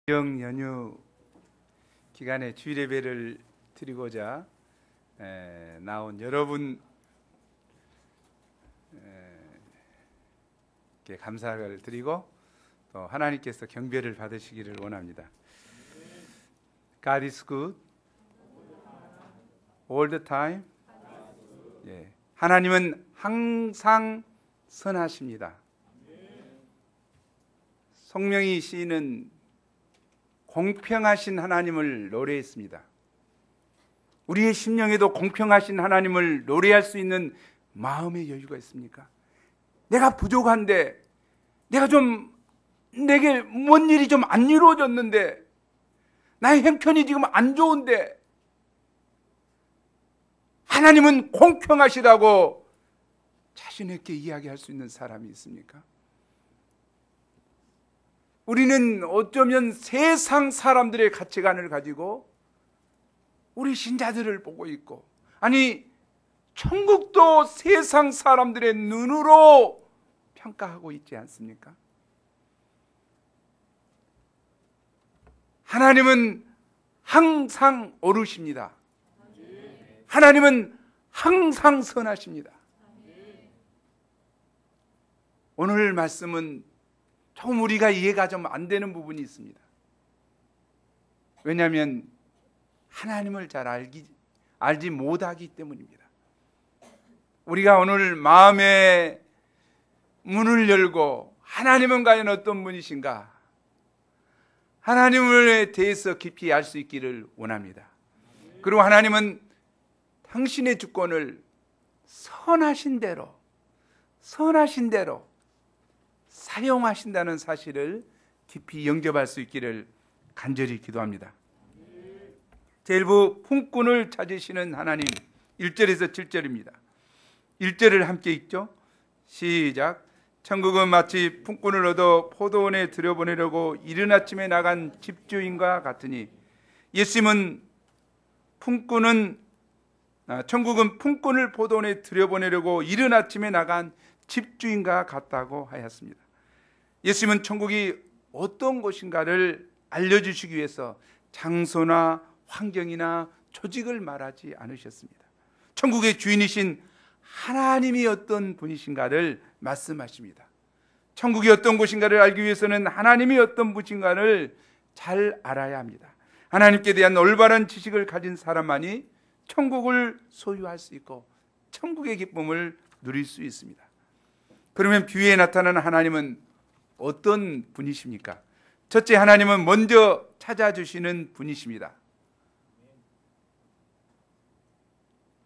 명 연휴 기간에 주일 예배를 드리고자 나온 여러분 께 감사를 드리고 또 하나님께서 경배를 받으시기를 원합니다. God is good all the time. 하나님은 항상 선하십니다. 송명희 시인은 공평하신 하나님을 노래했습니다. 우리의 심령에도 공평하신 하나님을 노래할 수 있는 마음의 여유가 있습니까? 내가 부족한데, 내게 뭔 일이 좀 안 이루어졌는데, 나의 형편이 지금 안 좋은데, 하나님은 공평하시다고 자신있게 이야기할 수 있는 사람이 있습니까? 우리는 어쩌면 세상 사람들의 가치관을 가지고 우리 신자들을 보고 있고, 아니 천국도 세상 사람들의 눈으로 평가하고 있지 않습니까? 하나님은 항상 옳으십니다. 하나님은 항상 선하십니다. 오늘 말씀은 조금 우리가 이해가 좀 안 되는 부분이 있습니다. 왜냐하면 하나님을 잘 알지 못하기 때문입니다. 우리가 오늘 마음의 문을 열고 하나님은 과연 어떤 분이신가, 하나님에 대해서 깊이 알 수 있기를 원합니다. 그리고 하나님은 당신의 주권을 선하신 대로 사용하신다는 사실을 깊이 영접할 수 있기를 간절히 기도합니다. 제1부 품꾼을 찾으시는 하나님, 1절에서 7절입니다. 1절을 함께 읽죠. 시작. 천국은 마치 품꾼을 얻어 포도원에 들여보내려고 이른 아침에 나간 집주인과 같으니, 예수님은 천국은 품꾼을 포도원에 들여보내려고 이른 아침에 나간 집주인과 같다고 하였습니다. 예수님은 천국이 어떤 곳인가를 알려주시기 위해서 장소나 환경이나 조직을 말하지 않으셨습니다. 천국의 주인이신 하나님이 어떤 분이신가를 말씀하십니다. 천국이 어떤 곳인가를 알기 위해서는 하나님이 어떤 분이신가를 잘 알아야 합니다. 하나님께 대한 올바른 지식을 가진 사람만이 천국을 소유할 수 있고 천국의 기쁨을 누릴 수 있습니다. 그러면 뷰에 나타나는 하나님은 어떤 분이십니까? 첫째, 하나님은 먼저 찾아주시는 분이십니다.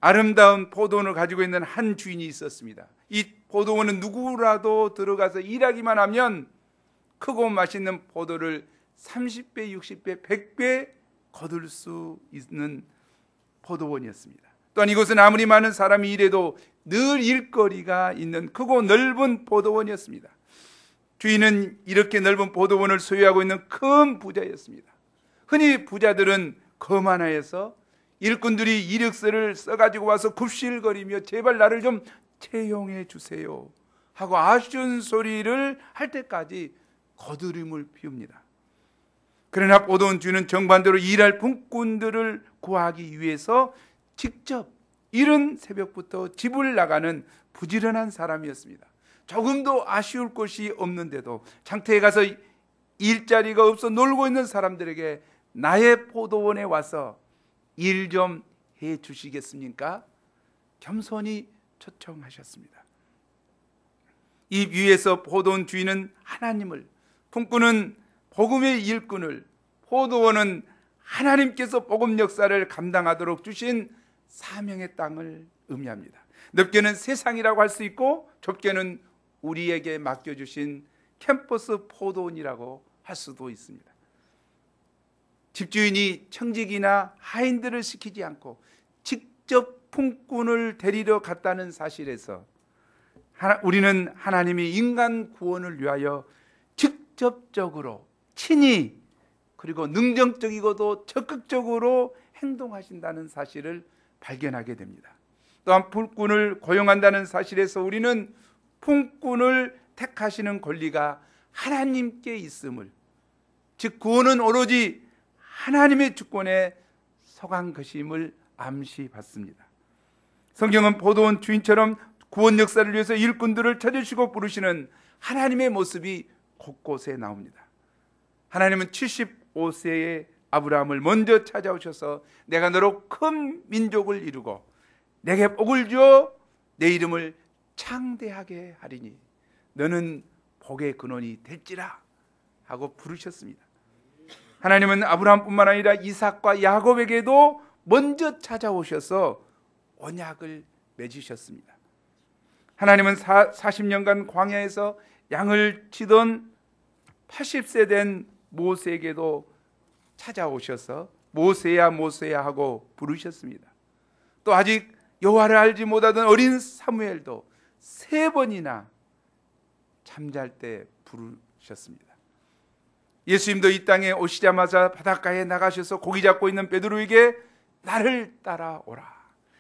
아름다운 포도원을 가지고 있는 한 주인이 있었습니다. 이 포도원은 누구라도 들어가서 일하기만 하면 크고 맛있는 포도를 30배, 60배, 100배 거둘 수 있는 포도원이었습니다. 또한 이곳은 아무리 많은 사람이 일해도 늘 일거리가 있는 크고 넓은 포도원이었습니다. 주인은 이렇게 넓은 포도원을 소유하고 있는 큰 부자였습니다. 흔히 부자들은 거만하여서 일꾼들이 이력서를 써가지고 와서 굽실거리며 제발 나를 좀 채용해 주세요 하고 아쉬운 소리를 할 때까지 거드름을 피웁니다. 그러나 포도원 주인은 정반대로 일할 품꾼들을 구하기 위해서 직접 이른 새벽부터 집을 나가는 부지런한 사람이었습니다. 조금도 아쉬울 것이 없는데도 장터에 가서 일자리가 없어 놀고 있는 사람들에게 나의 포도원에 와서 일 좀 해 주시겠습니까? 겸손히 초청하셨습니다. 이 위에서 포도원 주인은 하나님을, 품꾼은 복음의 일꾼을, 포도원은 하나님께서 복음 역사를 감당하도록 주신 사명의 땅을 의미합니다. 넓게는 세상이라고 할 수 있고 좁게는 우리에게 맡겨주신 캠퍼스 포도원이라고 할 수도 있습니다. 집주인이 청직이나 하인들을 시키지 않고 직접 품꾼을 데리러 갔다는 사실에서 우리는 하나님이 인간 구원을 위하여 직접적으로 친히 그리고 능정적이고도 적극적으로 행동하신다는 사실을 발견하게 됩니다. 또한 품꾼을 고용한다는 사실에서 우리는 품꾼을 택하시는 권리가 하나님께 있음을, 즉 구원은 오로지 하나님의 주권에 속한 것임을 암시받습니다. 성경은 포도원 주인처럼 구원 역사를 위해서 일꾼들을 찾으시고 부르시는 하나님의 모습이 곳곳에 나옵니다. 하나님은 75세의 아브라함을 먼저 찾아오셔서 내가 너로 큰 민족을 이루고 내게 복을 주어 내 이름을 창대하게 하리니 너는 복의 근원이 될지라 하고 부르셨습니다. 하나님은 아브라함뿐만 아니라 이삭과 야곱에게도 먼저 찾아오셔서 언약을 맺으셨습니다. 하나님은 40년간 광야에서 양을 치던 80세 된 모세에게도 찾아오셔서 모세야 모세야 하고 부르셨습니다. 또 아직 여호와를 알지 못하던 어린 사무엘도 3번이나 잠잘 때 부르셨습니다. 예수님도 이 땅에 오시자마자 바닷가에 나가셔서 고기 잡고 있는 베드로에게 나를 따라오라.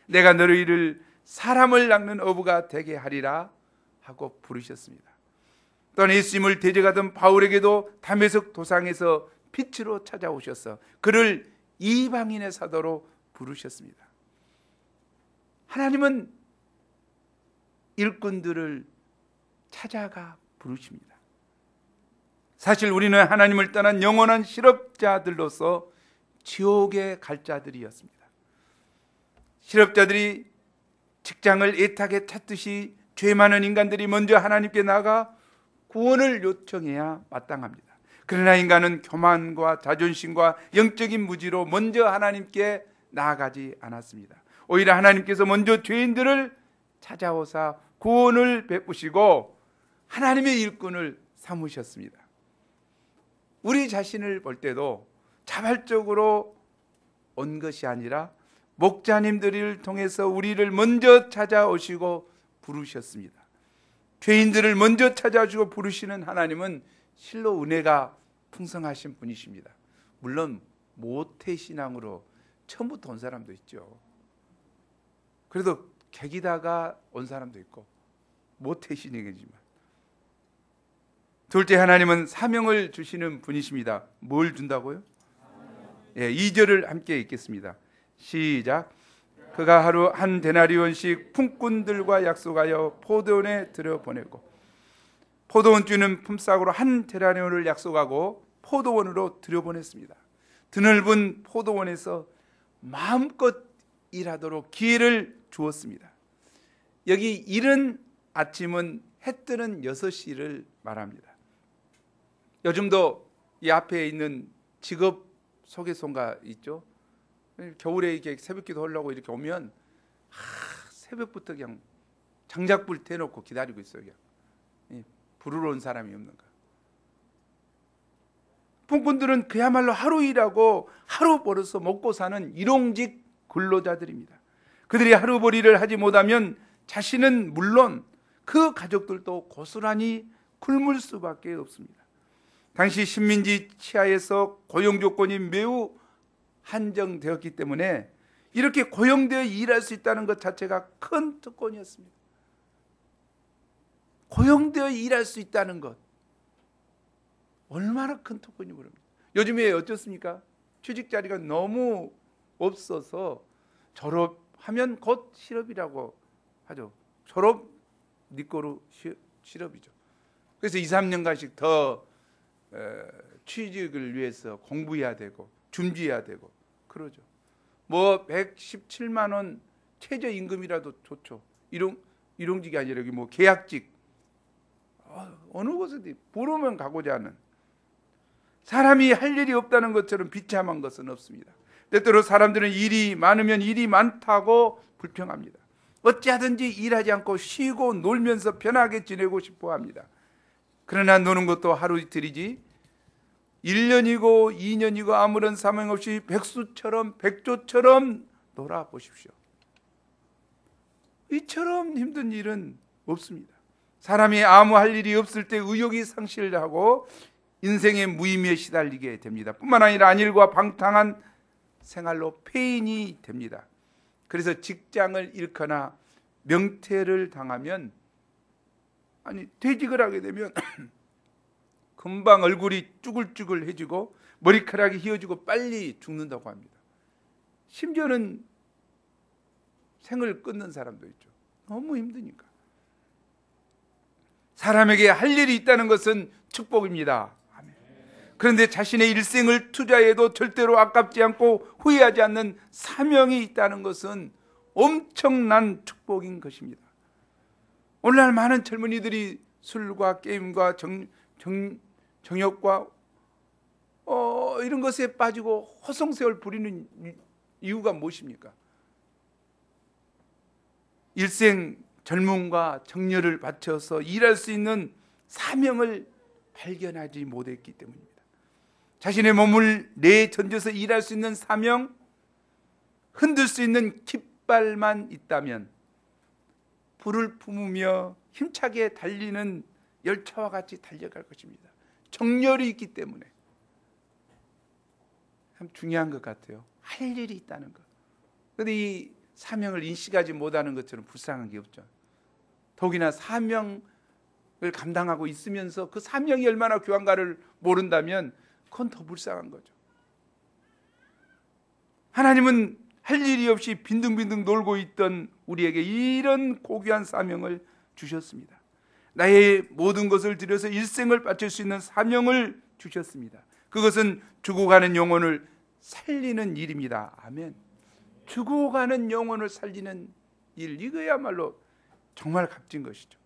내가 너희를 사람을 낚는 어부가 되게 하리라 하고 부르셨습니다. 또한 예수님을 대적하던 바울에게도 다메섹 도상에서 빛으로 찾아오셔서 그를 이방인의 사도로 부르셨습니다. 하나님은 일꾼들을 찾아가 부르십니다. 사실 우리는 하나님을 떠난 영원한 실업자들로서 지옥에 갈 자들이었습니다. 실업자들이 직장을 애타게 찾듯이 죄 많은 인간들이 먼저 하나님께 나가 구원을 요청해야 마땅합니다. 그러나 인간은 교만과 자존심과 영적인 무지로 먼저 하나님께 나아가지 않았습니다. 오히려 하나님께서 먼저 죄인들을 찾아오사 구원을 베푸시고 하나님의 일꾼을 삼으셨습니다. 우리 자신을 볼 때도 자발적으로 온 것이 아니라 목자님들을 통해서 우리를 먼저 찾아오시고 부르셨습니다. 죄인들을 먼저 찾아주고 부르시는 하나님은 실로 은혜가 풍성하신 분이십니다. 물론 모태신앙으로 처음부터 온 사람도 있죠. 그래도 계기다가 온 사람도 있고 모태신앙이지만, 둘째, 하나님은 사명을 주시는 분이십니다. 뭘 준다고요? 2절을 함께 읽겠습니다. 시작. 그가 하루 한 데나리온씩 품꾼들과 약속하여 포도원에 들여보내고, 포도원주는 품삯으로 한 데나리온을 약속하고 포도원으로 들여보냈습니다. 드넓은 포도원에서 마음껏 일하도록 기회를 주었습니다. 여기 이른 아침은 해 뜨는 6시를 말합니다. 요즘도 이 앞에 있는 직업 소개소가 있죠. 겨울에 이렇게 새벽기도 하려고 이렇게 오면 새벽부터 그냥 장작불 대놓고 기다리고 있어요. 그냥 부르러 온 사람이 없는가. 품꾼들은 그야말로 하루 일하고 하루 벌어서 먹고 사는 일용직 근로자들입니다. 그들이 하루벌이를 하지 못하면 자신은 물론 그 가족들도 고스란히 굶을 수밖에 없습니다. 당시 식민지 치하에서 고용 조건이 매우 한정되었기 때문에 이렇게 고용되어 일할 수 있다는 것 자체가 큰 특권이었습니다. 고용되어 일할 수 있다는 것, 얼마나 큰 특권이 그럽니까? 요즘에 어떻습니까? 취직 자리가 너무 없어서 졸업하면 곧 실업이라고 하죠. 졸업 니꼬로 실업이죠. 그래서 2, 3년간씩 더 취직을 위해서 공부해야 되고 준비해야 되고 그러죠. 뭐 117만 원 최저임금이라도 좋죠. 일용직이 아니라 여기 뭐 계약직, 어느 곳에도 부르면 가고자 하는, 사람이 할 일이 없다는 것처럼 비참한 것은 없습니다. 때때로 사람들은 일이 많으면 일이 많다고 불평합니다. 어찌하든지 일하지 않고 쉬고 놀면서 편하게 지내고 싶어 합니다. 그러나 노는 것도 하루 이틀이지 1년이고 2년이고 아무런 사명 없이 백수처럼 백조처럼 놀아보십시오. 이처럼 힘든 일은 없습니다. 사람이 아무 할 일이 없을 때 의욕이 상실하고 인생의 무의미에 시달리게 됩니다. 뿐만 아니라 안일과 방탕한 생활로 폐인이 됩니다. 그래서 직장을 잃거나 명퇴를 당하면, 퇴직을 하게 되면 금방 얼굴이 쭈글쭈글해지고 머리카락이 휘어지고 빨리 죽는다고 합니다. 심지어는 생을 끊는 사람도 있죠. 너무 힘드니까. 사람에게 할 일이 있다는 것은 축복입니다. 아멘. 그런데 자신의 일생을 투자해도 절대로 아깝지 않고 후회하지 않는 사명이 있다는 것은 엄청난 축복인 것입니다. 오늘날 많은 젊은이들이 술과 게임과 정욕과 이런 것에 빠지고 허송세월 부리는 이유가 무엇입니까? 일생 젊음과 정열을 바쳐서 일할 수 있는 사명을 발견하지 못했기 때문입니다. 자신의 몸을 내던져서 일할 수 있는 사명, 흔들 수 있는 깃발만 있다면 불을 품으며 힘차게 달리는 열차와 같이 달려갈 것입니다. 정열이 있기 때문에. 참 중요한 것 같아요. 할 일이 있다는 것. 그런데 이 사명을 인식하지 못하는 것처럼 불쌍한 게 없죠. 더욱이나 사명을 감당하고 있으면서 그 사명이 얼마나 귀한가를 모른다면 그건 더 불쌍한 거죠. 하나님은 할 일이 없이 빈둥빈둥 놀고 있던 우리에게 이런 고귀한 사명을 주셨습니다. 나의 모든 것을 들여서 일생을 바칠 수 있는 사명을 주셨습니다. 그것은 죽어가는 영혼을 살리는 일입니다. 아멘. 죽어가는 영혼을 살리는 일, 이거야말로 정말 값진 것이죠.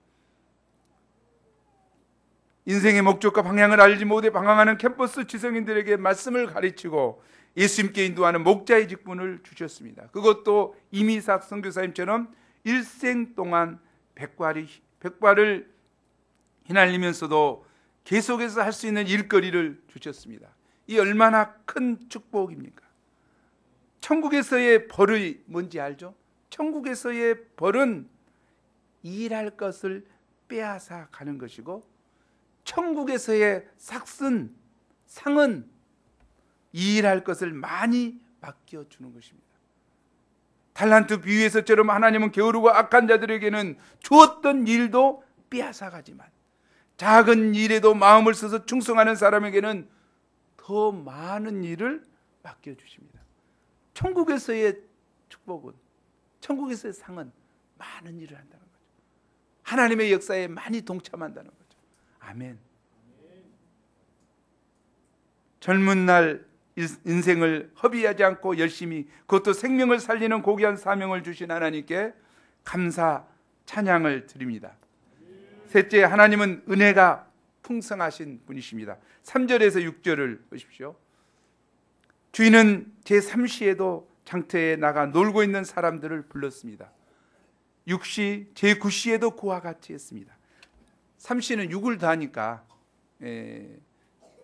인생의 목적과 방향을 알지 못해 방황하는 캠퍼스 지성인들에게 말씀을 가르치고 예수님께 인도하는 목자의 직분을 주셨습니다. 그것도 이미삭 선교사님처럼 일생 동안 백발을 휘날리면서도 계속해서 할 수 있는 일거리를 주셨습니다. 이 얼마나 큰 축복입니까? 천국에서의 벌이 뭔지 알죠? 천국에서의 벌은 일할 것을 빼앗아 가는 것이고, 천국에서의 상은 일할 것을 많이 맡겨주는 것입니다. 달란트 비유에서처럼 하나님은 게으르고 악한 자들에게는 주었던 일도 빼앗아 가지만 작은 일에도 마음을 써서 충성하는 사람에게는 더 많은 일을 맡겨주십니다. 천국에서의 축복은, 천국에서의 상은 많은 일을 한다는 거죠. 하나님의 역사에 많이 동참한다는 거죠. 아멘. 젊은 날 인생을 허비하지 않고 열심히, 그것도 생명을 살리는 고귀한 사명을 주신 하나님께 감사 찬양을 드립니다. 셋째, 하나님은 은혜가 풍성하신 분이십니다. 3절에서 6절을 보십시오. 주인은 제3시에도 장터에 나가 놀고 있는 사람들을 불렀습니다. 6시, 제9시에도 그와 같이 했습니다. 3시는 6을 더하니까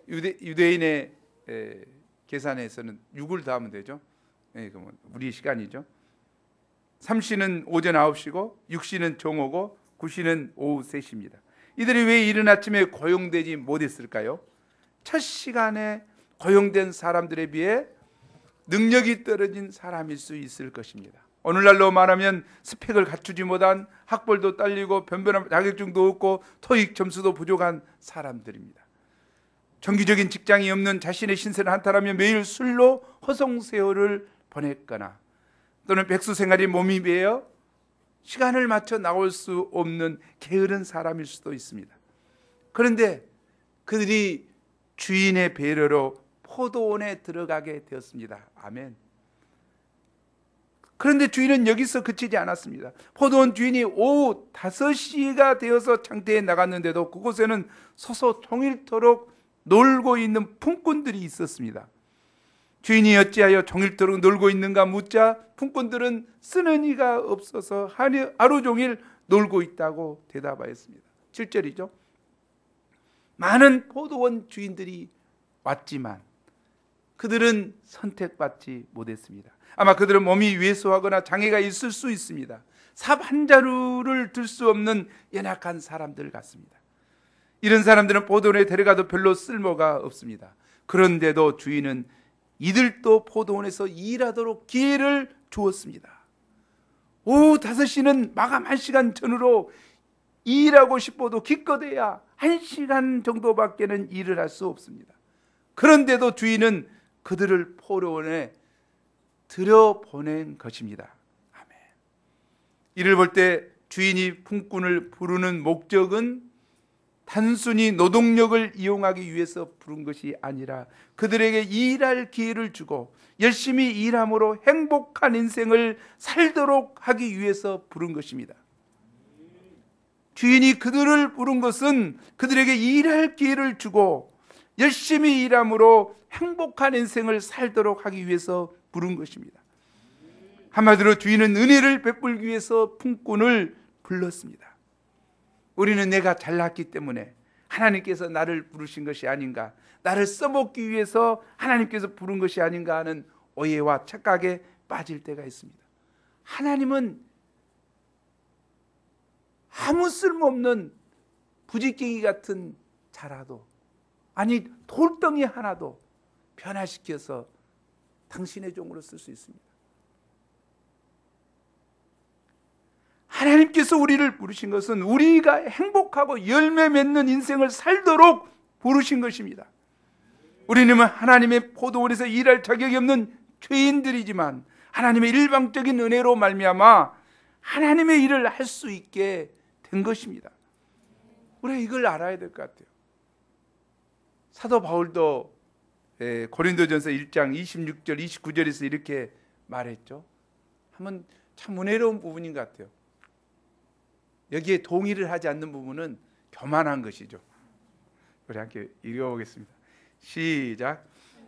유대인의 계산에서는 6을 더하면 되죠. 우리 시간이죠. 3시는 오전 9시고 6시는 정오고 9시는 오후 3시입니다. 이들이 왜 이른 아침에 고용되지 못했을까요? 첫 시간에 고용된 사람들에 비해 능력이 떨어진 사람일 수 있을 것입니다. 오늘날로 말하면 스펙을 갖추지 못한, 학벌도 딸리고 변변한 자격증도 없고 토익 점수도 부족한 사람들입니다. 정기적인 직장이 없는 자신의 신세를 한탄하며 매일 술로 허송세월을 보냈거나, 또는 백수 생활이 몸이 배어 시간을 맞춰 나올 수 없는 게으른 사람일 수도 있습니다. 그런데 그들이 주인의 배려로 포도원에 들어가게 되었습니다. 아멘. 그런데 주인은 여기서 그치지 않았습니다. 포도원 주인이 오후 5시가 되어서 장터에 나갔는데도 그곳에는 서서 종일토록 놀고 있는 품꾼들이 있었습니다. 주인이 어찌하여 종일토록 놀고 있는가 묻자 품꾼들은 쓰는 이가 없어서 하루 종일 놀고 있다고 대답하였습니다. 7절이죠. 많은 포도원 주인들이 왔지만 그들은 선택받지 못했습니다. 아마 그들은 몸이 왜소하거나 장애가 있을 수 있습니다. 삽 한 자루를 들 수 없는 연약한 사람들 같습니다. 이런 사람들은 포도원에 데려가도 별로 쓸모가 없습니다. 그런데도 주인은 이들도 포도원에서 일하도록 기회를 주었습니다. 오후 5시는 마감 1시간 전으로 일하고 싶어도 기껏해야 1시간 정도밖에는 일을 할 수 없습니다. 그런데도 주인은 그들을 포로원에 들여보낸 것입니다. 아멘. 이를 볼 때 주인이 품꾼을 부르는 목적은 단순히 노동력을 이용하기 위해서 부른 것이 아니라 그들에게 일할 기회를 주고 열심히 일함으로 행복한 인생을 살도록 하기 위해서 부른 것입니다. 주인이 그들을 부른 것은 그들에게 일할 기회를 주고 열심히 일함으로 행복한 인생을 살도록 하기 위해서 부른 것입니다. 한마디로 주인은 은혜를 베풀기 위해서 품꾼을 불렀습니다. 우리는 내가 잘났기 때문에 하나님께서 나를 부르신 것이 아닌가, 나를 써먹기 위해서 하나님께서 부른 것이 아닌가 하는 오해와 착각에 빠질 때가 있습니다. 하나님은 아무 쓸모없는 부지깽이 같은 자라도, 아니 돌덩이 하나도 변화시켜서 당신의 종으로 쓸 수 있습니다. 하나님께서 우리를 부르신 것은 우리가 행복하고 열매 맺는 인생을 살도록 부르신 것입니다. 우리는 하나님의 포도원에서 일할 자격이 없는 죄인들이지만 하나님의 일방적인 은혜로 말미암아 하나님의 일을 할 수 있게 된 것입니다. 우리가 이걸 알아야 될 것 같아요. 사도 바울도 고린도전서 1장 26절 29절에서 이렇게 말했죠. 한번 참 은혜로운 부분인 것 같아요. 여기에 동의를 하지 않는 부분은 교만한 것이죠. 우리 함께 읽어보겠습니다. 시작.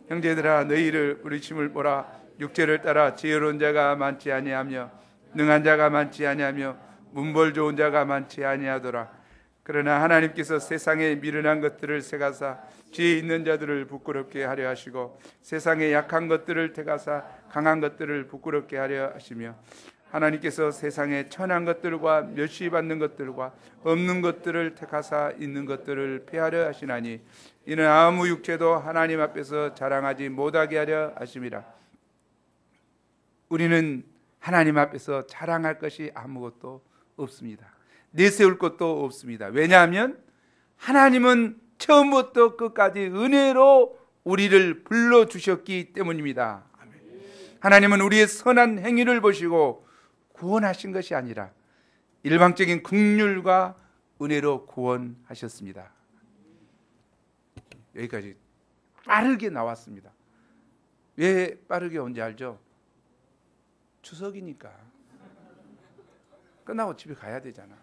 형제들아 너희를 부르심을 보라. 육체를 따라 지혜로운 자가 많지 아니하며 능한 자가 많지 아니하며 문벌 좋은 자가 많지 아니하더라. 그러나 하나님께서 세상에 미련한 것들을 택하사 지혜 있는 자들을 부끄럽게 하려 하시고 세상에 약한 것들을 택하사 강한 것들을 부끄럽게 하려 하시며 하나님께서 세상에 천한 것들과 멸시받는 것들과 없는 것들을 택하사 있는 것들을 폐하려 하시나니 이는 아무 육체도 하나님 앞에서 자랑하지 못하게 하려 하심이라. 우리는 하나님 앞에서 자랑할 것이 아무것도 없습니다. 내세울 것도 없습니다. 왜냐하면 하나님은 처음부터 끝까지 은혜로 우리를 불러주셨기 때문입니다. 하나님은 우리의 선한 행위를 보시고 구원하신 것이 아니라 일방적인 긍휼과 은혜로 구원하셨습니다. 여기까지 빠르게 나왔습니다. 왜 빠르게 온지 알죠? 추석이니까 끝나고 집에 가야 되잖아.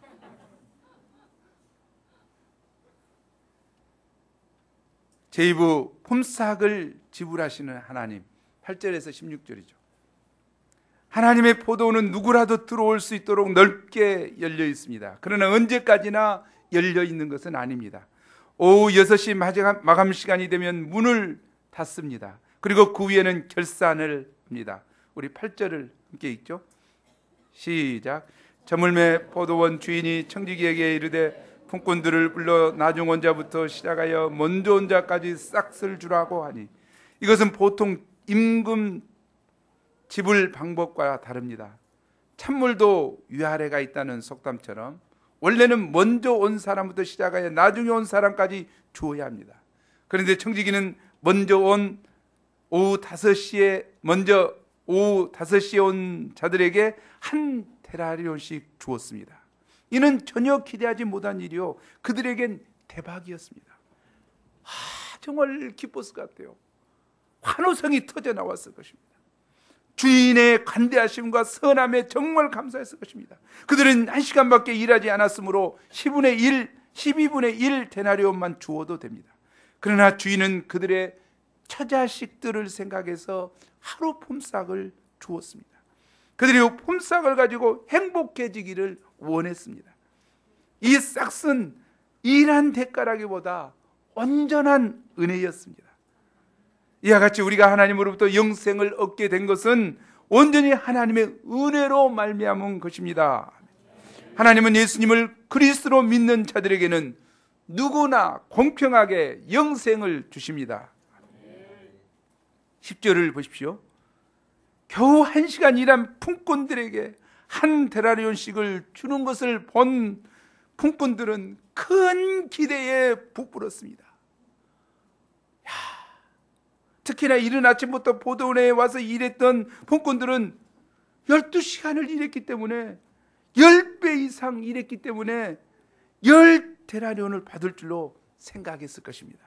제2부 품삯을 지불하시는 하나님, 8절에서 16절이죠. 하나님의 포도원은 누구라도 들어올 수 있도록 넓게 열려 있습니다. 그러나 언제까지나 열려 있는 것은 아닙니다. 오후 6시 마감 시간이 되면 문을 닫습니다. 그리고 그 위에는 결산을 합니다. 우리 8절을 함께 읽죠. 시작. 저물매 포도원 주인이 청지기에게 이르되 품꾼들을 불러 나중 온 자부터 시작하여 먼저 온 자까지 싹쓸 주라고 하니, 이것은 보통 임금 지불 방법과 다릅니다. 찬물도 위아래가 있다는 속담처럼 원래는 먼저 온 사람부터 시작하여 나중에 온 사람까지 주어야 합니다. 그런데 청지기는 먼저 온 오후 5시에 온 자들에게 한 데나리온씩 주었습니다. 이는 전혀 기대하지 못한 일이요 그들에겐 대박이었습니다. 정말 기뻤을 것 같아요. 환호성이 터져 나왔을 것입니다. 주인의 관대하심과 선함에 정말 감사했을 것입니다. 그들은 1시간밖에 일하지 않았으므로 12분의 1 데나리온만 주어도 됩니다. 그러나 주인은 그들의 처자식들을 생각해서 하루 품삯을 주었습니다. 그들이 품삯을 가지고 행복해지기를 원했습니다. 이 싹은 일한 대가라기보다 온전한 은혜였습니다. 이와 같이 우리가 하나님으로부터 영생을 얻게 된 것은 온전히 하나님의 은혜로 말미암은 것입니다. 하나님은 예수님을 그리스도로 믿는 자들에게는 누구나 공평하게 영생을 주십니다. 10절을 보십시오. 겨우 1시간 일한 품꾼들에게 한 데나리온씩을 주는 것을 본 품꾼들은 큰 기대에 부풀었습니다. 특히나 이른 아침부터 포도원에 와서 일했던 품꾼들은 12시간을 일했기 때문에 10배 이상 일했기 때문에 10데나리온을 받을 줄로 생각했을 것입니다.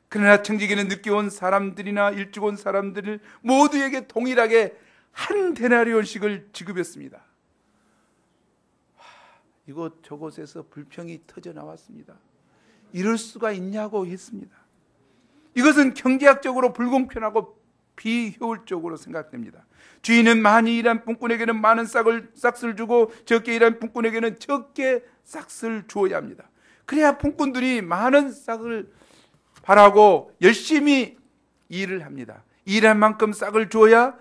그러나 청지기는 늦게 온 사람들이나 일찍 온 사람들 모두에게 동일하게 1데나리온씩을 지급했습니다. 이곳 저곳에서 불평이 터져 나왔습니다. 이럴 수가 있냐고 했습니다. 이것은 경제학적으로 불공평하고 비효율적으로 생각됩니다. 주인은 많이 일한 품꾼에게는 많은 싹을 주고 적게 일한 품꾼에게는 적게 싹을 주어야 합니다. 그래야 품꾼들이 많은 싹을 바라고 열심히 일을 합니다. 일한 만큼 싹을 줘야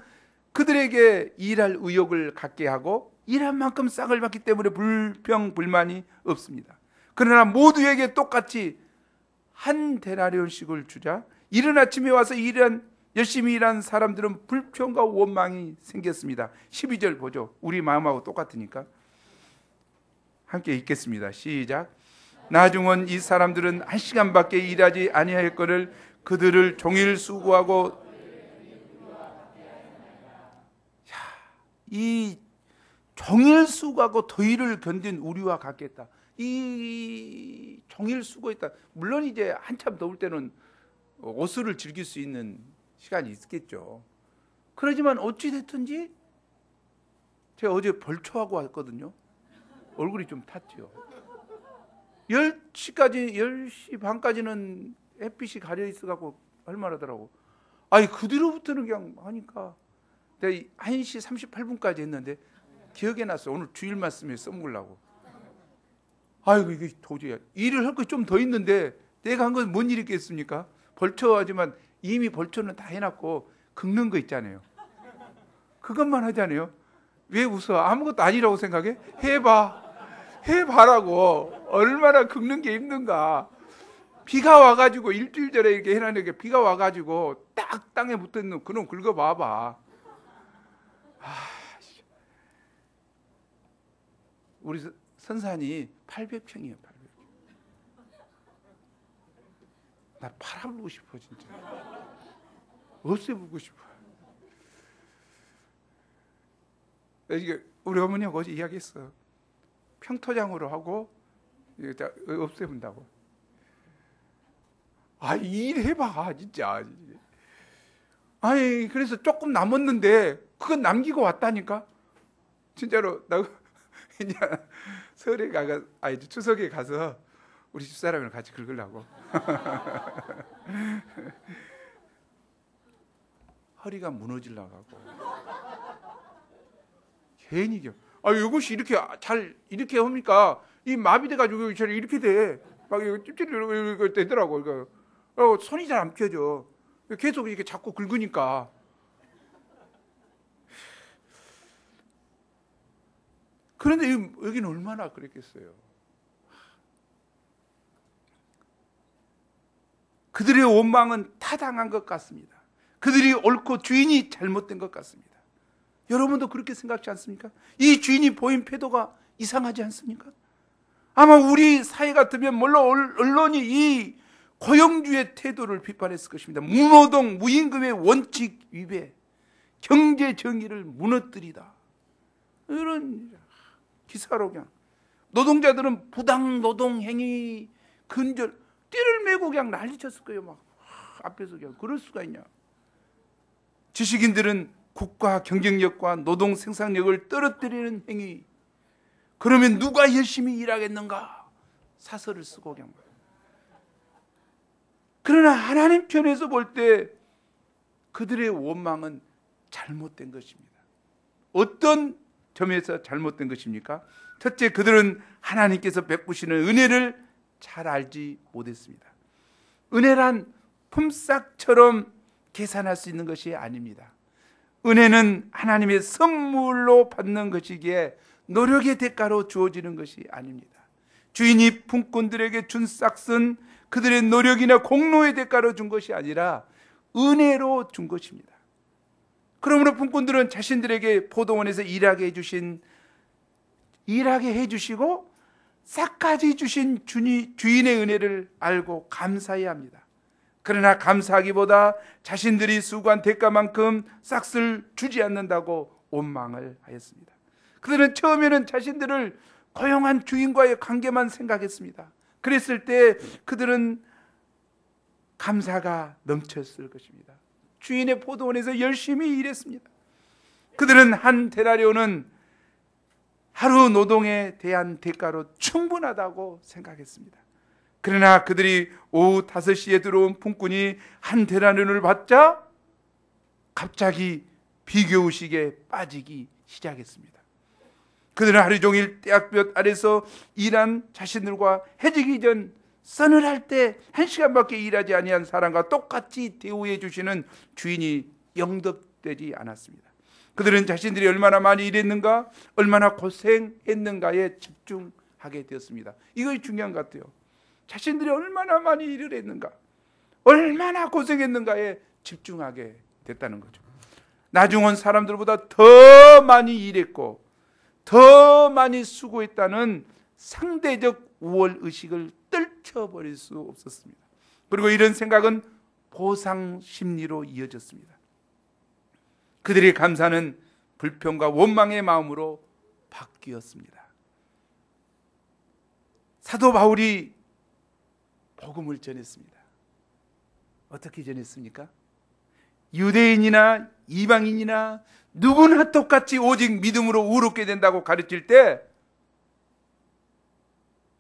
그들에게 일할 의욕을 갖게 하고 일한 만큼 싹을 받기 때문에 불평 불만이 없습니다. 그러나 모두에게 똑같이 1데나리온씩을 주자 이른 아침에 와서 열심히 일한 사람들은 불평과 원망이 생겼습니다. 12절 보죠. 우리 마음하고 똑같으니까 함께 읽겠습니다. 시작. 나중은 이 사람들은 1시간밖에 일하지 아니하였거늘 그들을 종일 수고하고 이 종일 수고하고 더위를 견딘 우리와 같겠다. 이 종일 수고했다. 물론 이제 한참 더울 때는 옷을 즐길 수 있는 시간이 있겠죠. 그러지만 어찌 됐든지 제가 어제 벌초하고 왔거든요. 얼굴이 좀 탔죠. 10시 반까지는 햇빛이 가려 있어갖고 할만하더라고. 아니 그 뒤로부터는 그냥 하니까 내가 1시 38분까지 했는데 기억에 났어. 오늘 주일 말씀에 써먹으려고. 아이고 이게 도저히 일을 할 거 좀 더 있는데 내가 한 건 뭔 일이 있겠습니까? 벌초하지만 이미 벌초는 다 해놨고 긁는 거 있잖아요. 그것만 하잖아요. 왜 웃어? 아무것도 아니라고 생각해? 해봐라고. 얼마나 긁는 게 힘든가. 비가 와가지고 일주일 전에 이렇게 해놨는데 비가 와가지고 딱 땅에 붙어있는 그놈 긁어봐봐. 우리 선산이 800평이에요. 800평. 나 팔아보고 싶어 진짜. 없애보고 싶어. 이게 우리 어머니하고 어제 이야기했어. 평토장으로 하고 없애본다고. 일해봐 진짜. 아니 그래서 조금 남았는데 그건 남기고 왔다니까. 진짜로 나 이제 설에 가서 추석에 가서 우리 집사람이랑 같이 긁으려고. 허리가 무너지려고 하고. 괜히 이것이 이렇게 잘 이렇게 합니까? 이 마비돼 가지고 이렇게 돼. 막 이거 찝찝 되더라고. 이거 손이 잘 안 펴져. 계속 이렇게 자꾸 긁으니까. 그런데 여기는 얼마나 그랬겠어요. 그들의 원망은 타당한 것 같습니다. 그들이 옳고 주인이 잘못된 것 같습니다. 여러분도 그렇게 생각지 않습니까? 이 주인이 보인 태도가 이상하지 않습니까? 아마 우리 사회 같으면 물론 언론이 이 고용주의 태도를 비판했을 것입니다. 무노동, 무임금의 원칙 위배, 경제 정의를 무너뜨리다. 이런 기사로 그냥 노동자들은 부당 노동 행위 근절 띠를 메고 그냥 난리쳤을 거예요. 막 앞에서 그냥 그럴 수가 있냐. 지식인들은 국가 경쟁력과 노동 생산력을 떨어뜨리는 행위. 그러면 누가 열심히 일하겠는가? 사설을 쓰고 그냥. 그러나 하나님 편에서 볼 때 그들의 원망은 잘못된 것입니다. 어떤 점에서 잘못된 것입니까? 첫째, 그들은 하나님께서 베푸시는 은혜를 잘 알지 못했습니다. 은혜란 품삯처럼 계산할 수 있는 것이 아닙니다. 은혜는 하나님의 선물로 받는 것이기에 노력의 대가로 주어지는 것이 아닙니다. 주인이 품꾼들에게 준 싹은 그들의 노력이나 공로의 대가로 준 것이 아니라 은혜로 준 것입니다. 그러므로 품꾼들은 자신들에게 포도원에서 일하게 해주시고 싹까지 주신 주인의 은혜를 알고 감사해야 합니다. 그러나 감사하기보다 자신들이 수고한 대가만큼 싹을 주지 않는다고 원망을 하였습니다. 그들은 처음에는 자신들을 고용한 주인과의 관계만 생각했습니다. 그랬을 때 그들은 감사가 넘쳤을 것입니다. 주인의 포도원에서 열심히 일했습니다. 그들은 한 데나리온은 하루 노동에 대한 대가로 충분하다고 생각했습니다. 그러나 그들이 오후 5시에 들어온 품꾼이 한 데나리온을 받자 갑자기 비교의식에 빠지기 시작했습니다. 그들은 하루 종일 떼약볕 아래서 일한 자신들과 해지기 전 서늘할 때 1시간밖에 일하지 아니한 사람과 똑같이 대우해 주시는 주인이 영접되지 않았습니다. 그들은 자신들이 얼마나 많이 일했는가, 얼마나 고생했는가에 집중하게 되었습니다. 이것이 중요한 것 같아요. 자신들이 얼마나 많이 일을 했는가, 얼마나 고생했는가에 집중하게 됐다는 거죠. 나중 온 사람들보다 더 많이 일했고 더 많이 수고했다는 상대적 우월의식을 떨쳐버릴 수 없었습니다. 그리고 이런 생각은 보상 심리로 이어졌습니다. 그들의 감사는 불평과 원망의 마음으로 바뀌었습니다. 사도 바울이 복음을 전했습니다. 어떻게 전했습니까? 유대인이나 이방인이나 누구나 똑같이 오직 믿음으로 의롭게 된다고 가르칠 때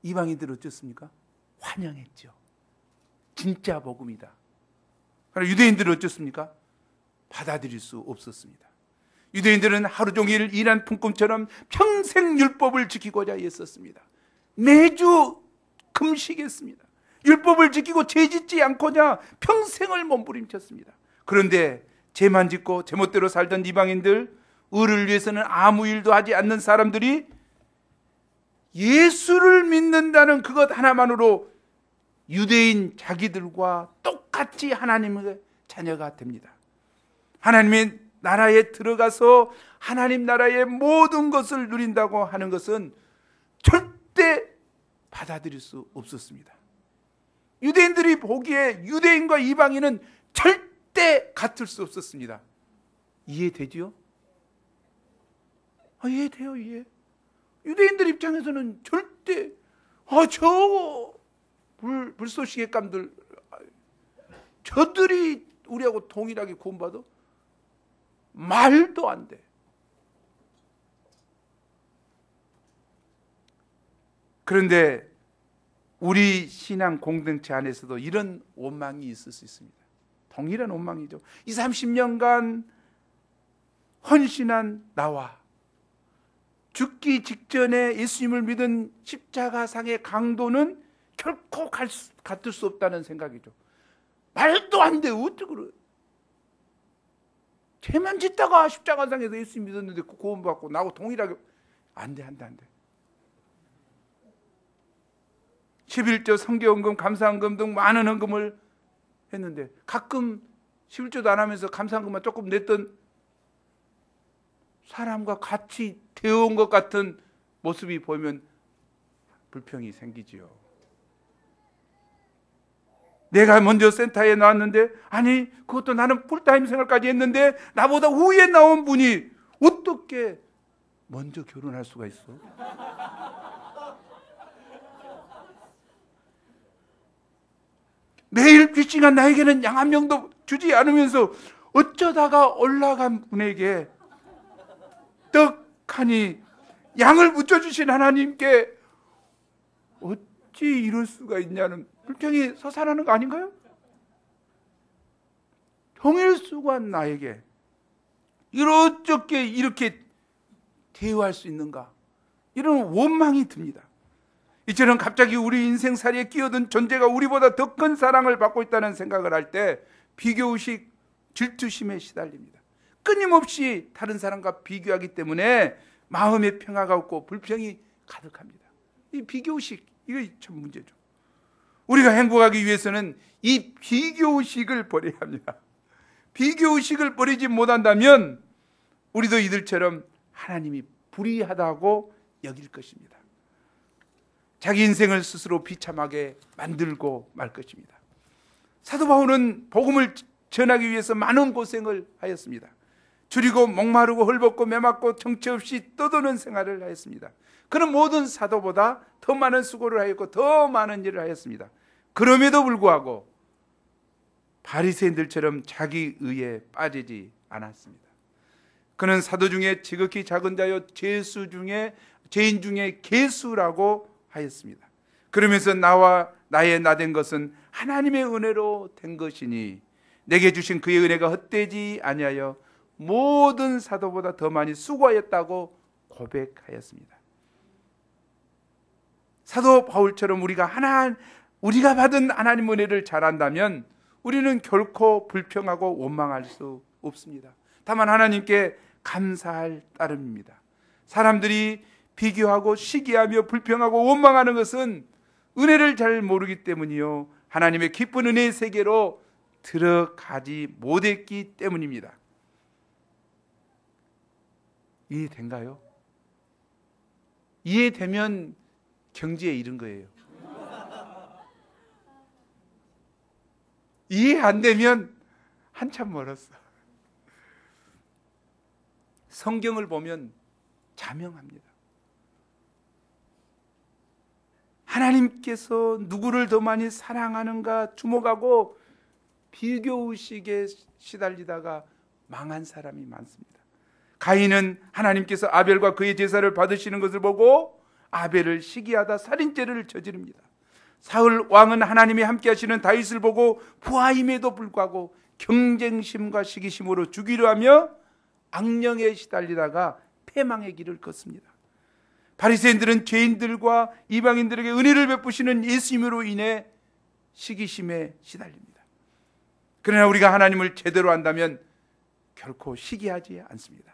이방인들 어쩌습니까? 환영했죠. 진짜 복음이다. 그러나 유대인들은 어쩌습니까? 받아들일 수 없었습니다. 유대인들은 하루 종일 일한 품꾼처럼 평생 율법을 지키고자 애썼습니다. 매주 금식했습니다. 율법을 지키고 죄짓지 않고자 평생을 몸부림쳤습니다. 그런데 죄만 짓고 제멋대로 살던 이방인들, 의를 위해서는 아무 일도 하지 않는 사람들이 예수를 믿는다는 그것 하나만으로 유대인 자기들과 똑같이 하나님의 자녀가 됩니다. 하나님의 나라에 들어가서 하나님 나라의 모든 것을 누린다고 하는 것은 절대 받아들일 수 없었습니다. 유대인들이 보기에 유대인과 이방인은 절대 같을 수 없었습니다. 이해되지요? 이해돼요, 이해. 유대인들 입장에서는 절대 저 불쏘시개감들 저들이 우리하고 동일하게 구원받아? 말도 안 돼. 그런데 우리 신앙 공동체 안에서도 이런 원망이 있을 수 있습니다. 동일한 원망이죠. 20, 30년간 헌신한 나와 죽기 직전에 예수님을 믿은 십자가상의 강도는 결코 같을 수 없다는 생각이죠. 말도 안 돼. 어떻게 그래? 죄만 짓다가 십자가상에서 예수님 믿었는데 구원받고 나하고 동일하게 안 돼. 11조, 성교헌금, 감사헌금 등 많은 헌금을 했는데 가끔 11조도 안 하면서 감사헌금만 조금 냈던 사람과 같이 되어온 것 같은 모습이 보이면 불평이 생기지요. 내가 먼저 센터에 나왔는데, 아니 그것도 나는 풀타임 생활까지 했는데 나보다 후에 나온 분이 어떻게 먼저 결혼할 수가 있어? 매일 귀싱한 나에게는 양 한 명도 주지 않으면서 어쩌다가 올라간 분에게 떡하니 양을 묻혀주신 하나님께 어찌 이럴 수가 있냐는 불평이 서산하는 거 아닌가요? 평일 수고한 나에게 어떻게 이렇게 대우할 수 있는가? 이런 원망이 듭니다. 이처럼 갑자기 우리 인생살이에 끼어든 존재가 우리보다 더 큰 사랑을 받고 있다는 생각을 할 때 비교의식, 질투심에 시달립니다. 끊임없이 다른 사람과 비교하기 때문에 마음의 평화가 없고 불평이 가득합니다. 이 비교의식, 이거 참 문제죠. 우리가 행복하기 위해서는 이 비교의식을 버려야 합니다. 비교의식을 버리지 못한다면 우리도 이들처럼 하나님이 불의하다고 여길 것입니다. 자기 인생을 스스로 비참하게 만들고 말 것입니다. 사도 바울은 복음을 전하기 위해서 많은 고생을 하였습니다. 줄이고 목마르고 헐벗고 매맞고 정처 없이 떠도는 생활을 하였습니다. 그는 모든 사도보다 더 많은 수고를 하였고 더 많은 일을 하였습니다. 그럼에도 불구하고 바리새인들처럼 자기 의에 빠지지 않았습니다. 그는 사도 중에 지극히 작은 자요 죄인 중에 개수라고 하였습니다. 그러면서 나와 나의 나된 것은 하나님의 은혜로 된 것이니 내게 주신 그의 은혜가 헛되지 아니하여 모든 사도보다 더 많이 수고하였다고 고백하였습니다. 사도 바울처럼 우리가 받은 하나님 은혜를 잘 안다면 우리는 결코 불평하고 원망할 수 없습니다. 다만 하나님께 감사할 따름입니다. 사람들이 비교하고 시기하며 불평하고 원망하는 것은 은혜를 잘 모르기 때문이요, 하나님의 기쁜 은혜의 세계로 들어가지 못했기 때문입니다. 이해된가요? 이해되면 경지에 이른 거예요. 이해 안 되면 한참 멀었어. 성경을 보면 자명합니다. 하나님께서 누구를 더 많이 사랑하는가 주목하고 비교의식에 시달리다가 망한 사람이 많습니다. 가인은 하나님께서 아벨과 그의 제사를 받으시는 것을 보고 아벨을 시기하다 살인죄를 저지릅니다. 사울 왕은 하나님이 함께 하시는 다윗을 보고 부하임에도 불구하고 경쟁심과 시기심으로 죽이려 하며 악령에 시달리다가 패망의 길을 걷습니다. 바리새인들은 죄인들과 이방인들에게 은혜를 베푸시는 예수님으로 인해 시기심에 시달립니다. 그러나 우리가 하나님을 제대로 안다면 결코 시기하지 않습니다.